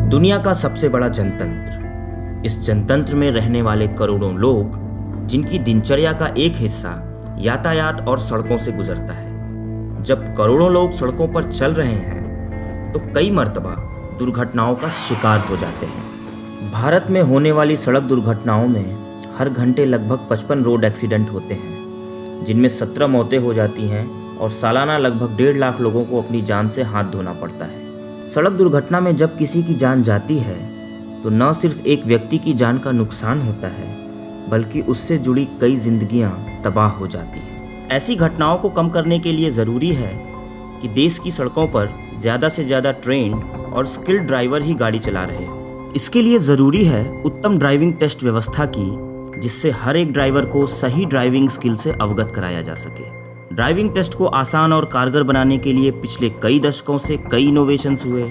दुनिया का सबसे बड़ा जनतंत्र। इस जनतंत्र में रहने वाले करोड़ों लोग, जिनकी दिनचर्या का एक हिस्सा यातायात और सड़कों से गुजरता है। जब करोड़ों लोग सड़कों पर चल रहे हैं तो कई मर्तबा दुर्घटनाओं का शिकार हो जाते हैं। भारत में होने वाली सड़क दुर्घटनाओं में हर घंटे लगभग 55 रोड एक्सीडेंट होते हैं, जिनमें 17 मौतें हो जाती हैं और सालाना लगभग 1.5 लाख लोगों को अपनी जान से हाथ धोना पड़ता है। सड़क दुर्घटना में जब किसी की जान जाती है तो न सिर्फ एक व्यक्ति की जान का नुकसान होता है, बल्कि उससे जुड़ी कई जिंदगियां तबाह हो जाती हैं। ऐसी घटनाओं को कम करने के लिए ज़रूरी है कि देश की सड़कों पर ज़्यादा से ज़्यादा ट्रेन्ड और स्किल्ड ड्राइवर ही गाड़ी चला रहे हों। इसके लिए ज़रूरी है उत्तम ड्राइविंग टेस्ट व्यवस्था की, जिससे हर एक ड्राइवर को सही ड्राइविंग स्किल से अवगत कराया जा सके। ड्राइविंग टेस्ट को आसान और कारगर बनाने के लिए पिछले कई दशकों से कई इनोवेशंस हुए,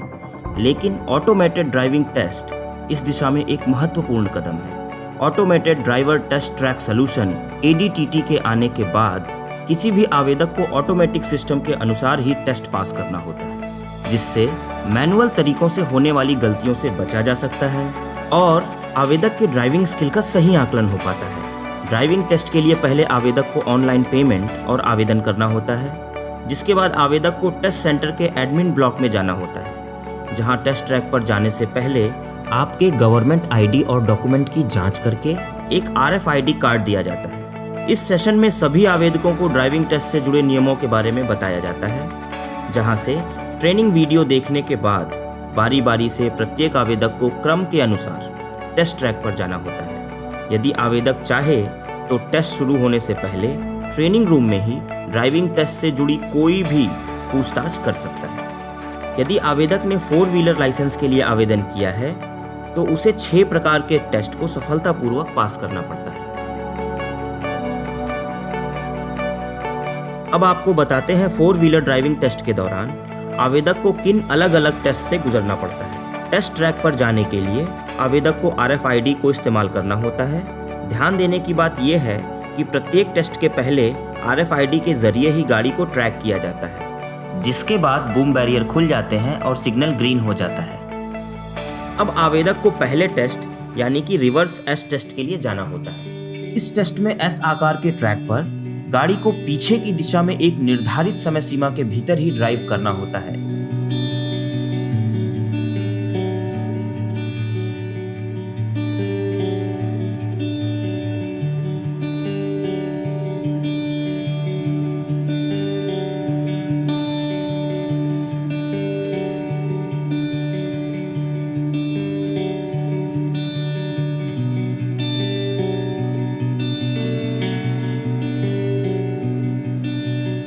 लेकिन ऑटोमेटेड ड्राइविंग टेस्ट इस दिशा में एक महत्वपूर्ण कदम है। Automated driver test track solution ADTT के आने के बाद किसी भी आवेदक को ऑटोमेटिक सिस्टम के अनुसार ही टेस्ट पास करना होता है, जिससे मैनुअल तरीकों से होने वाली गलतियों से बचा जा सकता है और आवेदक के ड्राइविंग स्किल का सही आकलन हो पाता है। ड्राइविंग टेस्ट के लिए पहले आवेदक को ऑनलाइन पेमेंट और आवेदन करना होता है, जिसके बाद आवेदक को टेस्ट सेंटर के एडमिन ब्लॉक में जाना होता है, जहां टेस्ट ट्रैक पर जाने से पहले आपके गवर्नमेंट ID और डॉक्यूमेंट की जांच करके एक RFID कार्ड दिया जाता है। इस सेशन में सभी आवेदकों को ड्राइविंग टेस्ट से जुड़े नियमों के बारे में बताया जाता है, जहां से ट्रेनिंग वीडियो देखने के बाद बारी बारी से प्रत्येक आवेदक को क्रम के अनुसार टेस्ट ट्रैक पर जाना होता है। यदि आवेदक चाहे तो टेस्ट शुरू होने से पहले ट्रेनिंग रूम में ही ड्राइविंग टेस्ट से जुड़ी कोई भी पूछताछ कर सकता है। यदि आवेदक ने 4 व्हीलर लाइसेंस के लिए आवेदन किया है तो उसे 6 प्रकार के टेस्ट को सफलतापूर्वक पास करना पड़ता है। अब आपको बताते हैं 4 व्हीलर ड्राइविंग टेस्ट के दौरान आवेदक को किन अलग अलग टेस्ट से गुजरना पड़ता है। टेस्ट ट्रैक पर जाने के लिए आवेदक को RFID को इस्तेमाल करना होता है। ध्यान देने की बात यह है कि प्रत्येक टेस्ट के पहले RFID के जरिए ही गाड़ी को ट्रैक किया जाता है, जिसके बाद बूम बैरियर खुल जाते हैं और सिग्नल ग्रीन हो जाता है। अब आवेदक को पहले टेस्ट यानी कि रिवर्स S टेस्ट के लिए जाना होता है। इस टेस्ट में S आकार के ट्रैक पर गाड़ी को पीछे की दिशा में एक निर्धारित समय सीमा के भीतर ही ड्राइव करना होता है।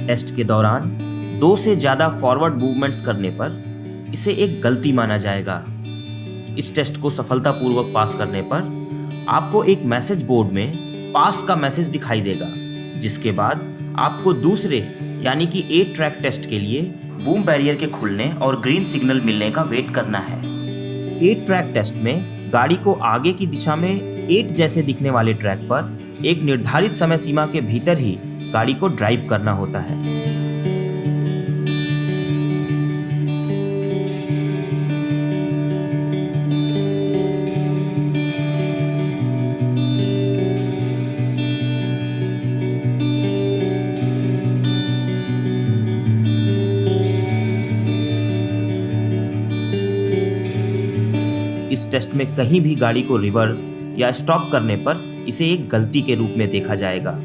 टेस्ट के दौरान 2 से ज्यादा फॉरवर्ड मूवमेंट्स करने पर इसे एक गलती माना जाएगा। इस टेस्ट को सफलतापूर्वक पास करने पर आपको एक मैसेज बोर्ड में पास का मैसेज दिखाई देगा, जिसके बाद आपको दूसरे यानी कि 8 ट्रैक टेस्ट के लिए बूम बैरियर के खुलने और ग्रीन सिग्नल मिलने का वेट करना है। 8 ट्रैक टेस्ट में गाड़ी को आगे की दिशा में 8 जैसे दिखने वाले ट्रैक पर एक निर्धारित समय सीमा के भीतर ही गाड़ी को ड्राइव करना होता है। इस टेस्ट में कहीं भी गाड़ी को रिवर्स या स्टॉप करने पर इसे एक गलती के रूप में देखा जाएगा।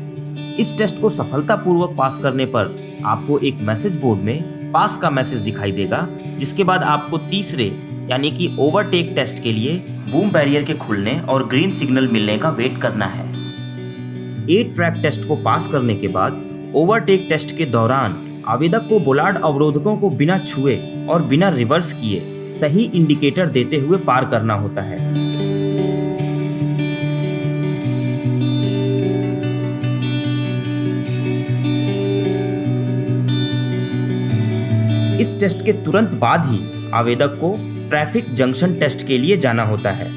इस टेस्ट को सफलतापूर्वक पास करने पर आपको एक मैसेज बोर्ड में पास का मैसेज दिखाई देगा, जिसके बाद आपको तीसरे यानी कि ओवरटेक टेस्ट के लिए बूम बैरियर के खुलने और ग्रीन सिग्नल मिलने का वेट करना है। 8 ट्रैक टेस्ट को पास करने के बाद ओवरटेक टेस्ट के दौरान आवेदक को बोलार्ड अवरोधकों को बिना छुए और बिना रिवर्स किए सही इंडिकेटर देते हुए पार करना होता है। इस टेस्ट के तुरंत बाद ही आवेदक को ट्रैफिक जंक्शन टेस्ट के लिए जाना होता है।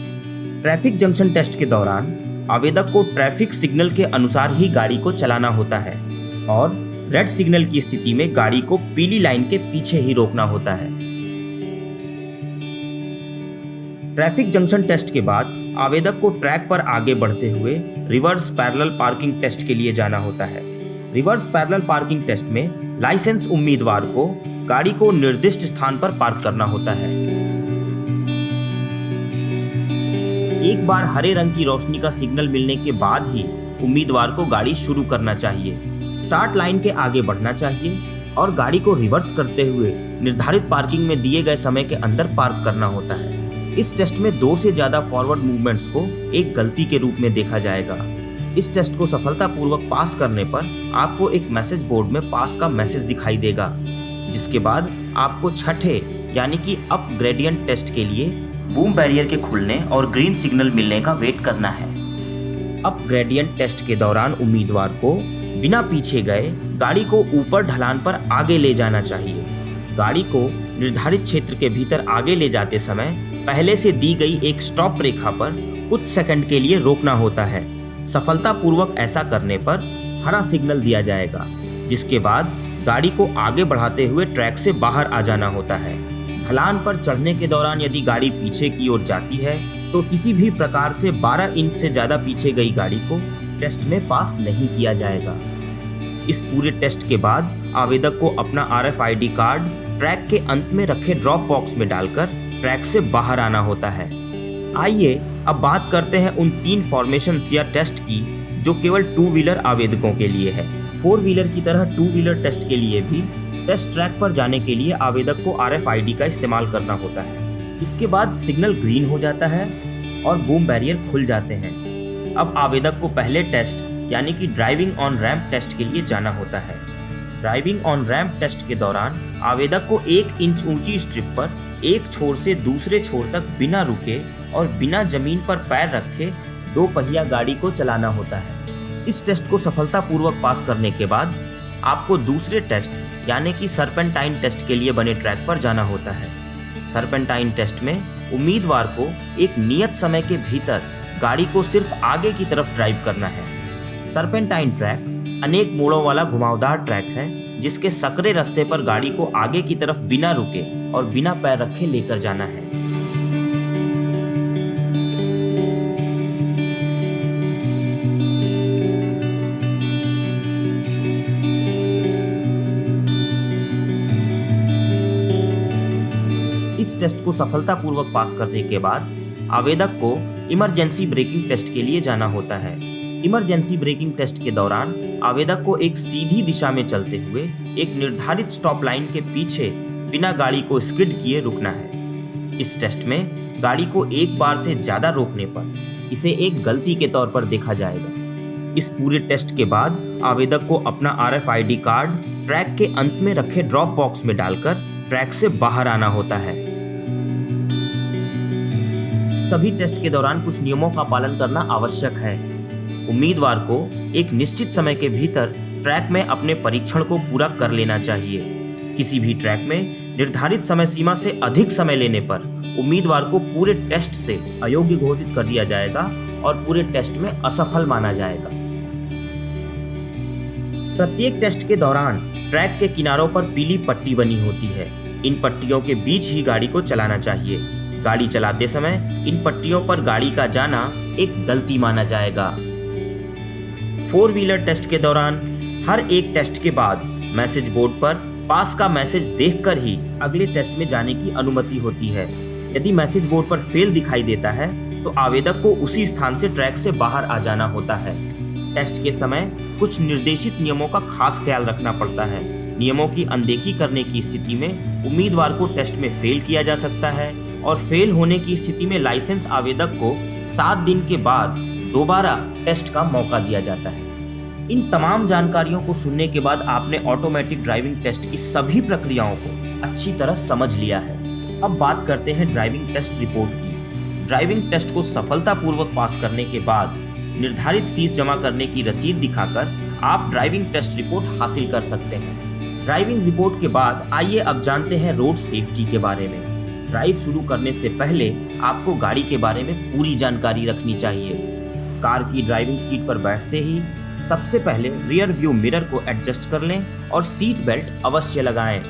ट्रैफिक जंक्शन टेस्ट के दौरान आवेदक को ट्रैफिक सिग्नल के अनुसार ही गाड़ी को चलाना होता है और रेड सिग्नल की स्थिति में गाड़ी को पीली लाइन के पीछे ही रोकना होता है। ट्रैफिक जंक्शन टेस्ट के बाद आवेदक को ट्रैक पर आगे बढ़ते हुए रिवर्स पैरेलल पार्किंग टेस्ट के लिए जाना होता है। रिवर्स पैरेलल पार्किंग टेस्ट में लाइसेंस उम्मीदवार को गाड़ी को निर्दिष्ट स्थान पर पार्क करना होता है। एक बार हरे रंग की रोशनी का सिग्नल मिलने के बाद ही उम्मीदवार को गाड़ी शुरू करना चाहिए, स्टार्ट लाइन के आगे बढ़ना चाहिए और गाड़ी को रिवर्स करते हुए निर्धारित पार्किंग में दिए गए समय के अंदर पार्क करना होता है। इस टेस्ट में 2 से ज्यादा फॉरवर्ड मूवमेंट्स को एक गलती के रूप में देखा जाएगा। इस टेस्ट को सफलतापूर्वक पास करने पर आपको एक मैसेज बोर्ड में पास का मैसेज दिखाई देगा, जिसके बाद आपको छठे यानी कि अप ग्रेडियंट टेस्ट के लिए बूम बैरियर के खुलने और ग्रीन सिग्नल मिलने का वेट करना है। अप ग्रेडियंट टेस्ट के दौरान उम्मीदवार को बिना पीछे गए गाड़ी को ऊपर ढलान पर आगे ले जाना चाहिए। गाड़ी को निर्धारित क्षेत्र के भीतर आगे ले जाते समय पहले से दी गई एक स्टॉप रेखा पर कुछ सेकंड के लिए रोकना होता है। सफलतापूर्वक ऐसा करने पर हरा सिग्नल दिया जाएगा, जिसके बाद गाड़ी को आगे बढ़ाते हुए ट्रैक से बाहर आ जाना होता है। ढलान पर चढ़ने के दौरान यदि गाड़ी पीछे की ओर जाती है तो किसी भी प्रकार से 12 इंच से ज़्यादा पीछे गई गाड़ी को टेस्ट में पास नहीं किया जाएगा। इस पूरे टेस्ट के बाद आवेदक को अपना RFID कार्ड ट्रैक के अंत में रखे ड्रॉप बॉक्स में डालकर ट्रैक से बाहर आना होता है। आइए अब बात करते हैं उन 3 फॉर्मेशंस या टेस्ट की जो केवल 2 व्हीलर आवेदकों के लिए है। 4 व्हीलर की तरह 2 व्हीलर टेस्ट के लिए भी टेस्ट ट्रैक पर जाने के लिए आवेदक को RFID का इस्तेमाल करना होता है। इसके बाद सिग्नल ग्रीन हो जाता है और बूम बैरियर खुल जाते हैं। अब आवेदक को पहले टेस्ट यानी कि ड्राइविंग ऑन रैंप टेस्ट के लिए जाना होता है। ड्राइविंग ऑन रैंप टेस्ट के दौरान आवेदक को 1 इंच ऊंची स्ट्रिप पर एक छोर से दूसरे छोर तक बिना रुके और बिना जमीन पर पैर रखे 2 पहिया गाड़ी को चलाना होता है। इस टेस्ट को सफलतापूर्वक पास करने के बाद आपको दूसरे टेस्ट यानी कि सर्पेंटाइन टेस्ट के लिए बने ट्रैक पर जाना होता है। सर्पेंटाइन टेस्ट में उम्मीदवार को एक नियत समय के भीतर गाड़ी को सिर्फ आगे की तरफ ड्राइव करना है। सर्पेंटाइन ट्रैक अनेक मोड़ों वाला घुमावदार ट्रैक है, जिसके सकरे रास्ते पर गाड़ी को आगे की तरफ बिना रुके और बिना पैर रखे लेकर जाना है। इस टेस्ट को सफलतापूर्वक पास करने के बाद आवेदक को इमरजेंसी ब्रेकिंग टेस्ट के लिए जाना होता है। इमरजेंसी ब्रेकिंग टेस्ट के दौरान आवेदक को एक सीधी दिशा में चलते हुए एक निर्धारित स्टॉप लाइन के पीछे बिना गाड़ी को स्किड किए रुकना है। इस टेस्ट में गाड़ी को एक बार से ज्यादा रोकने पर इसे एक गलती के तौर पर देखा जाएगा। इस पूरे टेस्ट के बाद आवेदक को अपना RFID कार्ड ट्रैक के अंत में रखे ड्रॉप बॉक्स में डालकर ट्रैक से बाहर आना होता है। सभी टेस्ट के दौरान कुछ नियमों का पालन करना आवश्यक है। उम्मीदवार को एक निश्चित समय के भीतर ट्रैक में अपने परीक्षण को पूरा कर लेना चाहिए। किसी भी ट्रैक में निर्धारित समय सीमा से अधिक समय लेने पर उम्मीदवार को पूरे टेस्ट से अयोग्य घोषित कर दिया जाएगा और पूरे टेस्ट में असफल माना जाएगा। प्रत्येक टेस्ट के दौरान ट्रैक के किनारों पर पीली पट्टी बनी होती है। इन पट्टियों के बीच ही गाड़ी को चलाना चाहिए। गाड़ी चलाते समय इन पट्टियों पर गाड़ी का जाना एक गलती माना जाएगा। 4 व्हीलर टेस्ट के दौरान हर एक टेस्ट के बाद मैसेज बोर्ड पर पास का मैसेज देखकर ही अगले टेस्ट में जाने की अनुमति होती है। यदि मैसेज बोर्ड पर फेल दिखाई देता है तो आवेदक को उसी स्थान से ट्रैक से बाहर आ जाना होता है। टेस्ट के समय कुछ निर्देशित नियमों का खास ख्याल रखना पड़ता है। नियमों की अनदेखी करने की स्थिति में उम्मीदवार को टेस्ट में फेल किया जा सकता है और फेल होने की स्थिति में लाइसेंस आवेदक को 7 दिन के बाद दोबारा टेस्ट का मौका दिया जाता है। इन तमाम जानकारियों को सुनने के बाद आपने ऑटोमेटिक ड्राइविंग टेस्ट की सभी प्रक्रियाओं को अच्छी तरह समझ लिया है। अब बात करते हैं ड्राइविंग टेस्ट रिपोर्ट की। ड्राइविंग टेस्ट को सफलतापूर्वक पास करने के बाद निर्धारित फीस जमा करने की रसीद दिखाकर आप ड्राइविंग टेस्ट रिपोर्ट हासिल कर सकते हैं। ड्राइविंग रिपोर्ट के बाद आइए अब जानते हैं रोड सेफ्टी के बारे में। ड्राइव शुरू करने से पहले आपको गाड़ी के बारे में पूरी जानकारी रखनी चाहिए। कार की ड्राइविंग सीट पर बैठते ही सबसे पहले रियर व्यू मिरर को एडजस्ट कर लें और सीट बेल्ट अवश्य लगाएं।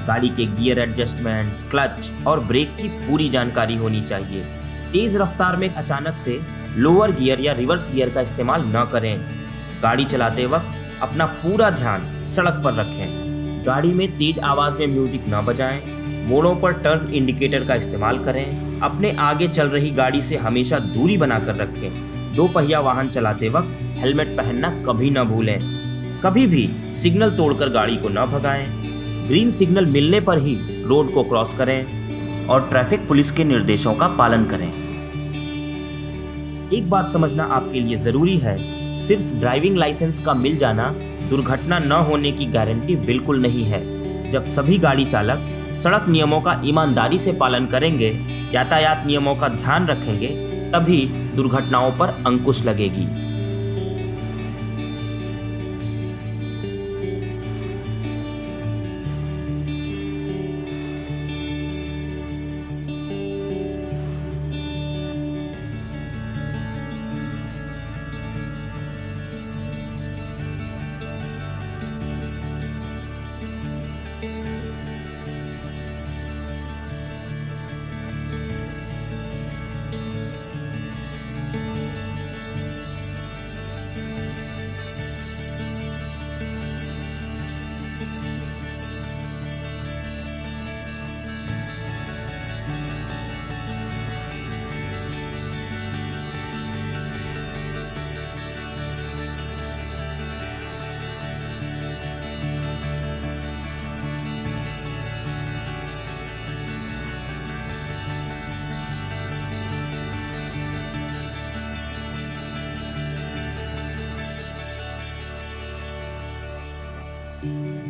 गाड़ी के गियर एडजस्टमेंट, क्लच और ब्रेक की पूरी जानकारी होनी चाहिए। तेज रफ्तार में अचानक से लोअर गियर या रिवर्स गियर का इस्तेमाल न करें। गाड़ी चलाते वक्त अपना पूरा ध्यान सड़क पर रखें। गाड़ी में तेज आवाज में म्यूजिक न बजाएं। मोड़ों पर टर्न इंडिकेटर का इस्तेमाल करें। अपने आगे चल रही गाड़ी से हमेशा दूरी बनाकर रखें। दो पहिया वाहन चलाते वक्त हेलमेट पहनना कभी न भूलें। कभी भी सिग्नल तोड़कर गाड़ी को न भगाएं। ग्रीन सिग्नल मिलने पर ही रोड को क्रॉस करें और ट्रैफिक पुलिस के निर्देशों का पालन करें। एक बात समझना आपके लिए जरूरी है, सिर्फ ड्राइविंग लाइसेंस का मिल जाना दुर्घटना न होने की गारंटी बिल्कुल नहीं है। जब सभी गाड़ी चालक सड़क नियमों का ईमानदारी से पालन करेंगे, यातायात नियमों का ध्यान रखेंगे, तभी दुर्घटनाओं पर अंकुश लगेगी। thank you